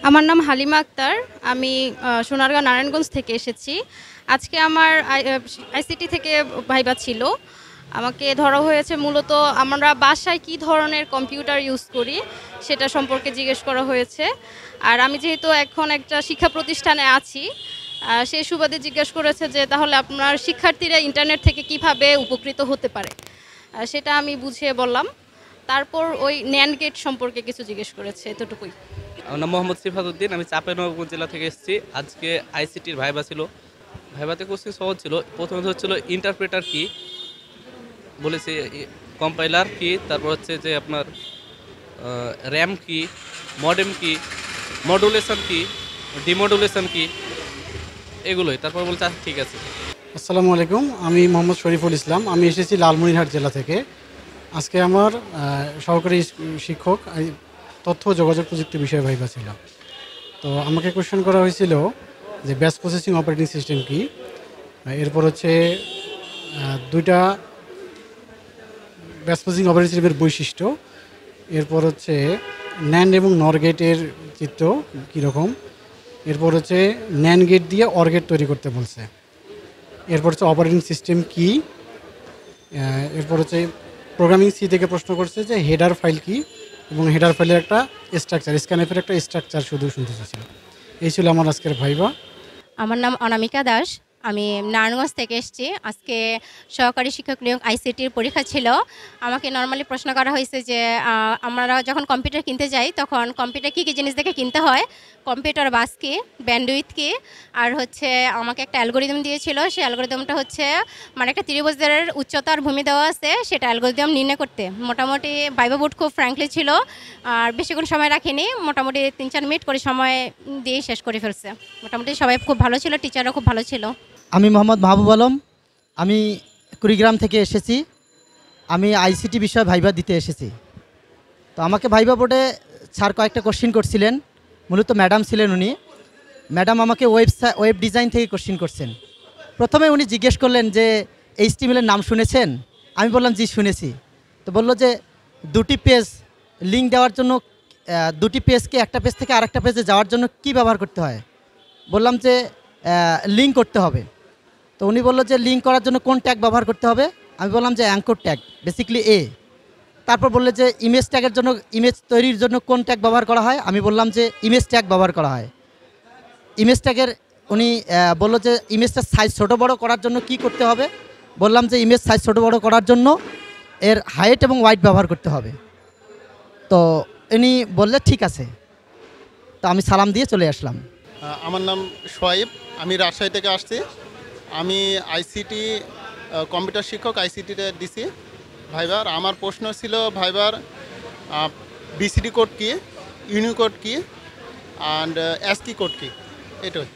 আমার নাম হালিমা আক্তার। আমি সোনারগাঁও নারায়ণগঞ্জ থেকে এসেছি। আজকে আমার আইসিটি থেকে ভাইবা ছিল। আমাকে ধরা হয়েছে মূলত আমরা বাসায় কী ধরনের কম্পিউটার ইউজ করি সেটা সম্পর্কে জিজ্ঞেস করা হয়েছে। আর আমি যেহেতু এখন একটা শিক্ষা প্রতিষ্ঠানে আছি, সেই সুবাদে জিজ্ঞেস করেছে যে তাহলে আপনার শিক্ষার্থীরা ইন্টারনেট থেকে কিভাবে উপকৃত হতে পারে, সেটা আমি বুঝিয়ে বললাম। তারপর ওই ন্যান্ড গেট সম্পর্কে কিছু জিজ্ঞেস করেছে, এতটুকুই। আমার নাম মোহাম্মদ সিফাতুদ্দিন, আমি চাঁপাইনবাবগঞ্জ জেলা থেকে এসেছি। আজকে আইসিটির ভাইবা ছিল। ভাইবাতে কোশ্চেন সহজ ছিল। প্রথমত হচ্ছিল ইন্টারপ্রেটার কি, বলেছে কম্পাইলার কি, তারপর হচ্ছে যে আপনার র্যাম কি, মডেম কি, মডুলেশন কি, ডিমডুলেশন কি, এগুলোই। তারপর বলছে আচ্ছা ঠিক আছে। আসসালামু আলাইকুম, আমি মোহাম্মদ শরীফুল ইসলাম। আমি এসেছি লালমনিরহাট জেলা থেকে। আজকে আমার সহকারী শিক্ষক তথ্য ও যোগাযোগ প্রযুক্তি বিষয়ে ভাইবা ছিল। তো আমাকে কোশ্চেন করা হয়েছিল যে ব্যাচ প্রসেসিং অপারেটিং সিস্টেম কি, এরপর হচ্ছে দুইটা ব্যাচ প্রসেসিং অপারেটিং সিস্টেমের বৈশিষ্ট্য, এরপর হচ্ছে ন্যান্ড এবং নর গেটের চিত্র কীরকম, এরপর হচ্ছে ন্যান্ড গেট দিয়ে অর গেট তৈরি করতে বলছে, এরপর হচ্ছে অপারেটিং সিস্টেম কি, এরপর হচ্ছে প্রোগ্রামিং সি থেকে প্রশ্ন করছে যে হেডার ফাইল কি, এবং হেডার ফাইলের একটা স্ট্রাকচার, স্ক্যানএফের একটা স্ট্রাকচার শুধু শুনতে চাইছিল। এই ছিল আমার আজকের ভাইবা। আমার নাম অনামিকা দাস। আমি নারায়ণগঞ্জ থেকে এসেছি। আজকে সহকারী শিক্ষক নিয়োগ আইসিটির পরীক্ষা ছিল। আমাকে নর্মালি প্রশ্ন করা হয়েছে যে আমরা যখন কম্পিউটার কিনতে যাই তখন কম্পিউটার কী কী জিনিস দেখে কিনতে হয়, কম্পিউটার বাস কী, ব্যান্ডউইথ কী, আর হচ্ছে আমাকে একটা অ্যালগোরিদম দিয়েছিল। সেই অ্যালগোরিদমটা হচ্ছে মানে একটা ত্রিভুজের উচ্চতার ভূমি দেওয়া আছে, সেটা অ্যালগোরিদম নির্ণয় করতে। মোটামুটি ভাইবা বোর্ড খুব ফ্র্যাঙ্কলি ছিল, আর বেশিক্ষণ সময় রাখিনি, মোটামুটি 3-4 মিনিট করে সময় দিয়ে শেষ করে ফেলছে। মোটামুটি সবাই খুব ভালো ছিল, টিচাররা খুব ভালো ছিল। আমি মোহাম্মদ মাহবুব আলম, আমি কুড়িগ্রাম থেকে এসেছি। আমি আইসিটি বিষয়ে ভাইবা দিতে এসেছি। তো আমাকে ভাইবা বোর্ডে স্যার কয়েকটা কোশ্চিন করছিলেন, মূলত ম্যাডাম ছিলেন উনি। ম্যাডাম আমাকে ওয়েব ডিজাইন থেকে কোশ্চিন করছেন। প্রথমে উনি জিজ্ঞেস করলেন যে এইচটিএমএলের নাম শুনেছেন? আমি বললাম জি শুনেছি। তো বললো যে দুটি পেজ লিঙ্ক দেওয়ার জন্য, দুটি পেজকে একটা পেজ থেকে আরেকটা পেজে যাওয়ার জন্য কি ব্যবহার করতে হয়? বললাম যে লিঙ্ক করতে হবে। তো উনি বললো যে লিঙ্ক করার জন্য কোন ট্যাগ ব্যবহার করতে হবে? আমি বললাম যে অ্যাঙ্কর ট্যাগ, বেসিক্যালি এ। তারপর বললে যে ইমেজ ট্যাগের জন্য, ইমেজ তৈরির জন্য কোন ট্যাগ ব্যবহার করা হয়? আমি বললাম যে ইমেজ ট্যাগ ব্যবহার করা হয়। ইমেজ ট্যাগের উনি বললো যে ইমেজটার সাইজ ছোটো বড়ো করার জন্য কি করতে হবে? বললাম যে ইমেজ সাইজ ছোটো বড়ো করার জন্য এর হাইট এবং ওয়াইট ব্যবহার করতে হবে। তো উনি বললে ঠিক আছে। তো আমি সালাম দিয়ে চলে আসলাম। আমার নাম সোয়াইব, আমি রাজশাহী থেকে আসছি। আমি আইসিটি কম্পিউটার শিক্ষক, আইসিটিতে দিছি ভাইবার। আমার প্রশ্ন ছিল ভাইবার বিসিডি কোড কি, ইউনিকোড কি, অ্যান্ড অ্যাসকি কোড কি, এটাই।